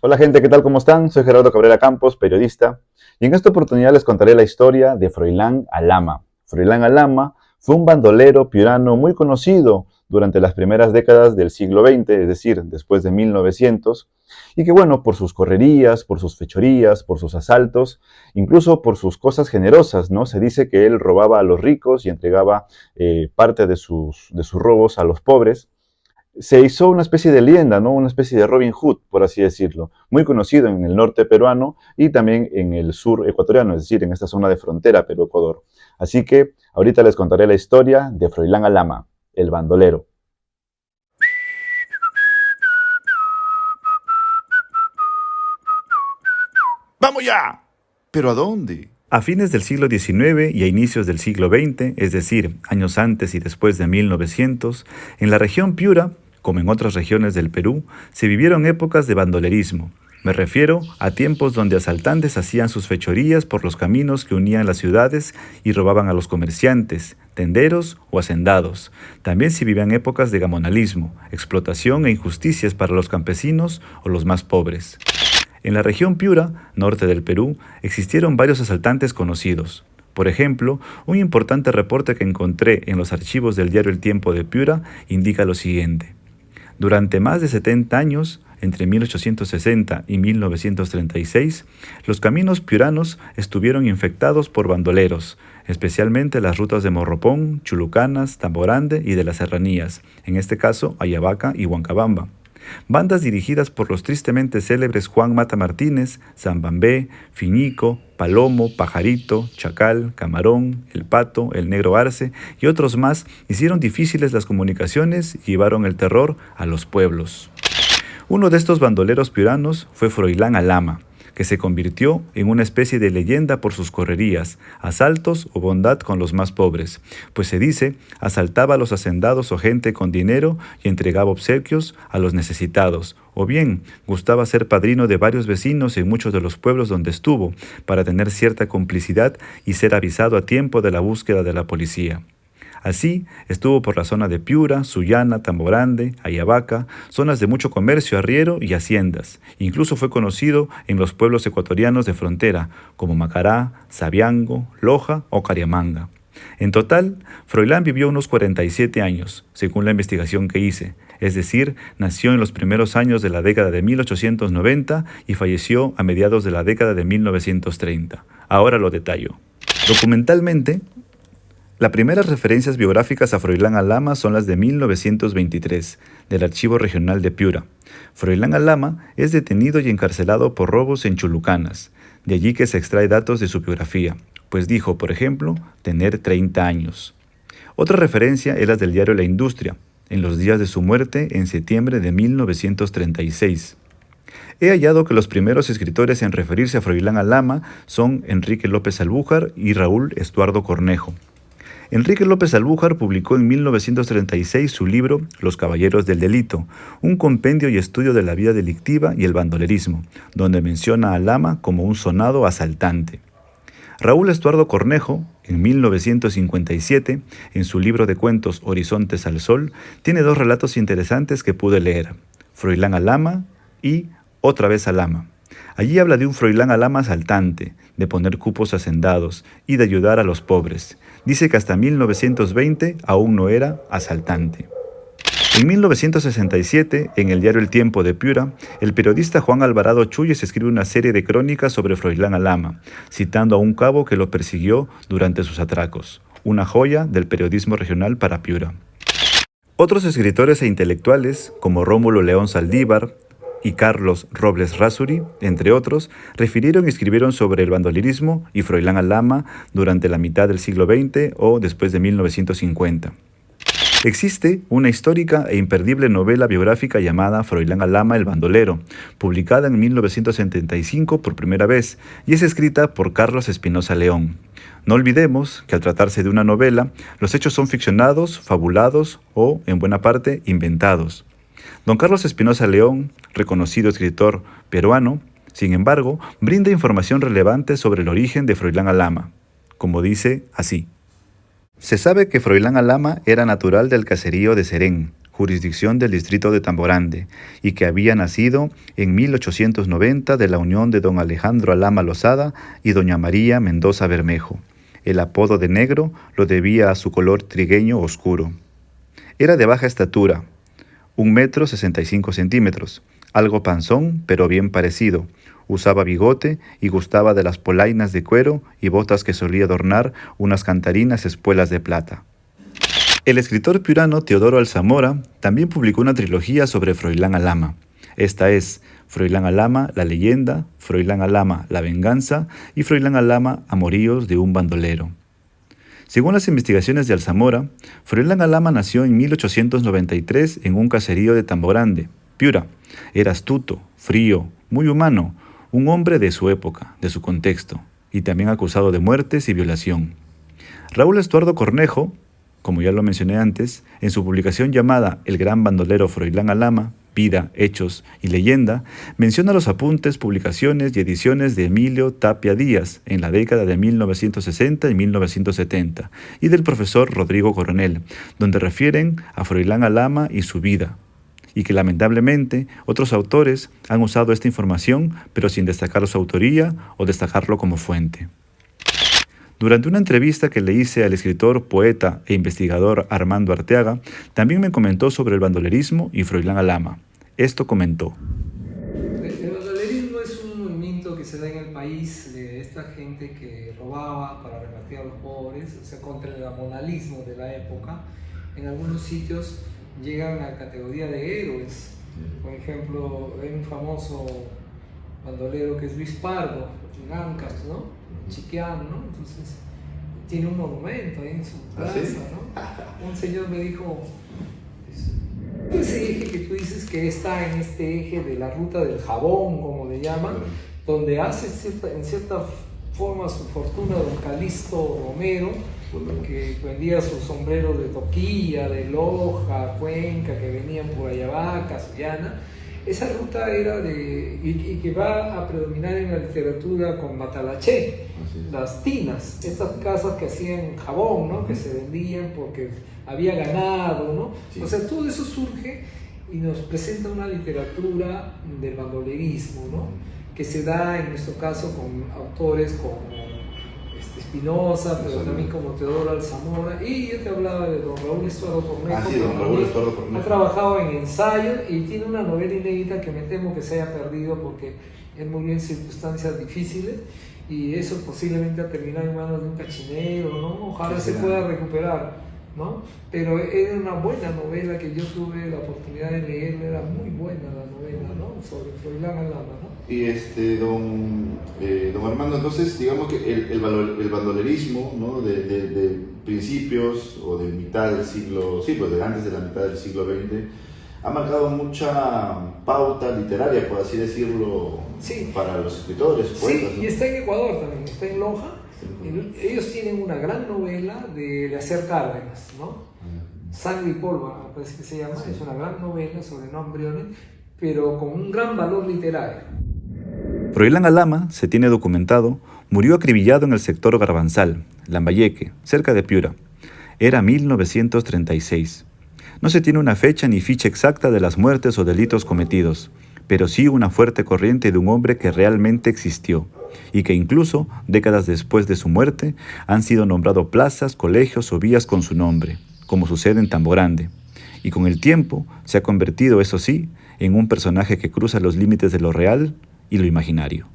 Hola gente, ¿qué tal? ¿Cómo están? Soy Gerardo Cabrera Campos, periodista, y en esta oportunidad les contaré la historia de Froilán Alama. Froilán Alama fue un bandolero piurano muy conocido durante las primeras décadas del siglo XX, es decir, después de 1900, y que bueno, por sus correrías, por sus fechorías, por sus asaltos, incluso por sus cosas generosas, ¿no? Se dice que él robaba a los ricos y entregaba parte de sus robos a los pobres. Se hizo una especie de leyenda, ¿no? Una especie de Robin Hood, por así decirlo, muy conocido en el norte peruano y también en el sur ecuatoriano, es decir, en esta zona de frontera Perú-Ecuador. Así que ahorita les contaré la historia de Froilán Alama, el bandolero. ¡Vamos ya! ¿Pero a dónde? A fines del siglo XIX y a inicios del siglo XX, es decir, años antes y después de 1900, en la región Piura, como en otras regiones del Perú, se vivieron épocas de bandolerismo. Me refiero a tiempos donde asaltantes hacían sus fechorías por los caminos que unían las ciudades y robaban a los comerciantes, tenderos o hacendados. También se vivían épocas de gamonalismo, explotación e injusticias para los campesinos o los más pobres. En la región Piura, norte del Perú, existieron varios asaltantes conocidos. Por ejemplo, un importante reporte que encontré en los archivos del diario El Tiempo de Piura indica lo siguiente. Durante más de 70 años, entre 1860 y 1936, los caminos piuranos estuvieron infectados por bandoleros, especialmente las rutas de Morropón, Chulucanas, Tamborande y de las Serranías, en este caso Ayabaca y Huancabamba. Bandas dirigidas por los tristemente célebres Juan Mata Martínez, Zambambé, Fiñico, Palomo, Pajarito, Chacal, Camarón, El Pato, El Negro Arce y otros más hicieron difíciles las comunicaciones y llevaron el terror a los pueblos. Uno de estos bandoleros piuranos fue Froilán Alama, que se convirtió en una especie de leyenda por sus correrías, asaltos o bondad con los más pobres, pues se dice, asaltaba a los hacendados o gente con dinero y entregaba obsequios a los necesitados, o bien gustaba ser padrino de varios vecinos en muchos de los pueblos donde estuvo, para tener cierta complicidad y ser avisado a tiempo de la búsqueda de la policía. Así, estuvo por la zona de Piura, Sullana, Tamborande, Ayabaca, zonas de mucho comercio, arriero y haciendas. Incluso fue conocido en los pueblos ecuatorianos de frontera, como Macará, Sabiango, Loja o Cariamanga. En total, Froilán vivió unos 47 años, según la investigación que hice, es decir, nació en los primeros años de la década de 1890 y falleció a mediados de la década de 1930. Ahora lo detallo. Documentalmente, las primeras referencias biográficas a Froilán Alama son las de 1923, del Archivo Regional de Piura. Froilán Alama es detenido y encarcelado por robos en Chulucanas, de allí que se extrae datos de su biografía, pues dijo, por ejemplo, tener 30 años. Otra referencia es la del diario La Industria, en los días de su muerte en septiembre de 1936. He hallado que los primeros escritores en referirse a Froilán Alama son Enrique López Albújar y Raúl Estuardo Cornejo. Enrique López Albújar publicó en 1936 su libro Los Caballeros del Delito, un compendio y estudio de la vida delictiva y el bandolerismo, donde menciona a Alama como un sonado asaltante. Raúl Estuardo Cornejo, en 1957, en su libro de cuentos Horizontes al Sol, tiene dos relatos interesantes que pude leer, Froilán Alama y Otra vez Alama. Allí habla de un Froilán Alama asaltante, de poner cupos hacendados y de ayudar a los pobres. Dice que hasta 1920 aún no era asaltante. En 1967, en el diario El Tiempo de Piura, el periodista Juan Alvarado Chuyes escribe una serie de crónicas sobre Froilán Alama, citando a un cabo que lo persiguió durante sus atracos, una joya del periodismo regional para Piura. Otros escritores e intelectuales, como Rómulo León Saldívar y Carlos Robles Rasuri, entre otros, refirieron y escribieron sobre el bandolerismo y Froilán Alama durante la mitad del siglo XX o después de 1950. Existe una histórica e imperdible novela biográfica llamada Froilán Alama el Bandolero, publicada en 1975 por primera vez, y es escrita por Carlos Espinosa León. No olvidemos que al tratarse de una novela, los hechos son ficcionados, fabulados o, en buena parte, inventados. Don Carlos Espinosa León, reconocido escritor peruano, sin embargo, brinda información relevante sobre el origen de Froilán Alama, como dice así. Se sabe que Froilán Alama era natural del caserío de Serén, jurisdicción del distrito de Tamborande, y que había nacido en 1890 de la unión de don Alejandro Alama Lozada y doña María Mendoza Bermejo. El apodo de negro lo debía a su color trigueño oscuro. Era de baja estatura, 1,65 m, algo panzón pero bien parecido. Usaba bigote y gustaba de las polainas de cuero y botas que solía adornar unas cantarinas espuelas de plata. El escritor piurano Teodoro Alzamora también publicó una trilogía sobre Froilán Alama. Esta es Froilán Alama, la leyenda, Froilán Alama, la venganza y Froilán Alama, amoríos de un bandolero. Según las investigaciones de Alzamora, Froilán Alama nació en 1893 en un caserío de Tamborande, Piura. Era astuto, frío, muy humano, un hombre de su época, de su contexto, y también acusado de muertes y violación. Raúl Estuardo Cornejo, como ya lo mencioné antes, en su publicación llamada El gran bandolero Froilán Alama, Vida, Hechos y Leyenda, menciona los apuntes, publicaciones y ediciones de Emilio Tapia Díaz en la década de 1960 y 1970 y del profesor Rodrigo Coronel, donde refieren a Froilán Alama y su vida, y que lamentablemente otros autores han usado esta información pero sin destacar su autoría o destacarlo como fuente. Durante una entrevista que le hice al escritor, poeta e investigador Armando Arteaga, también me comentó sobre el bandolerismo y Froilán Alama. Esto comentó. El bandolerismo es un movimiento que se da en el país de esta gente que robaba para repartir a los pobres, o sea, contra el amonalismo de la época. En algunos sitios llegan a la categoría de héroes. Por ejemplo, hay un famoso bandolero que es Luis Pardo, en Ancas, ¿no? Chiquián, ¿no? Entonces tiene un monumento ahí en su plaza, ¿no? Un señor me dijo, ese eje que tú dices que está en este eje de la ruta del jabón, como le llaman, donde hace en cierta forma su fortuna don Calixto Romero, que vendía sus sombreros de Toquilla, de Loja, Cuenca, que venían por Ayabaca, Sullana. Esa ruta era y que va a predominar en la literatura con Matalaché, las tinas, estas casas que hacían jabón, ¿no? Que se vendían porque había ganado, ¿no? Sí. O sea, todo eso surge y nos presenta una literatura del bandolerismo, ¿no? Que se da en nuestro caso con autores como Espinosa, pero también como Teodoro Alzamora, y yo te hablaba de don Raúl Estuardo Cornejo. Sí, don Raúl Estuardo Cornejo. Ha trabajado en ensayo y tiene una novela inédita que me temo que se haya perdido porque él murió en circunstancias difíciles y eso posiblemente ha terminado en manos de un cachinero, ¿no? Ojalá se pueda recuperar, ¿no? Pero era una buena novela que yo tuve la oportunidad de leer, era muy buena la novela, ¿no? Sobre Froilán Alama, ¿no? Y don Armando, entonces digamos que el bandolerismo, ¿no? de principios o de mitad del siglo, sí, pues de antes de la mitad del siglo XX, ha marcado mucha pauta literaria, por así decirlo, sí, para los escritores, poetas. Sí, y está en Ecuador también, está en Loja. Ellos tienen una gran novela de Leacer Cárdenas, ¿no? Sangre y Pólvora, me parece que se llama. Sí. Es una gran novela sobre no embriones, pero con un gran valor literario. Froilán Alama, se tiene documentado, murió acribillado en el sector Garbanzal, Lambayeque, cerca de Piura. Era 1936. No se tiene una fecha ni ficha exacta de las muertes o delitos cometidos, pero sí una fuerte corriente de un hombre que realmente existió y que incluso, décadas después de su muerte, han sido nombrados plazas, colegios o vías con su nombre, como sucede en Tamborande. Y con el tiempo se ha convertido, eso sí, en un personaje que cruza los límites de lo real y lo imaginario.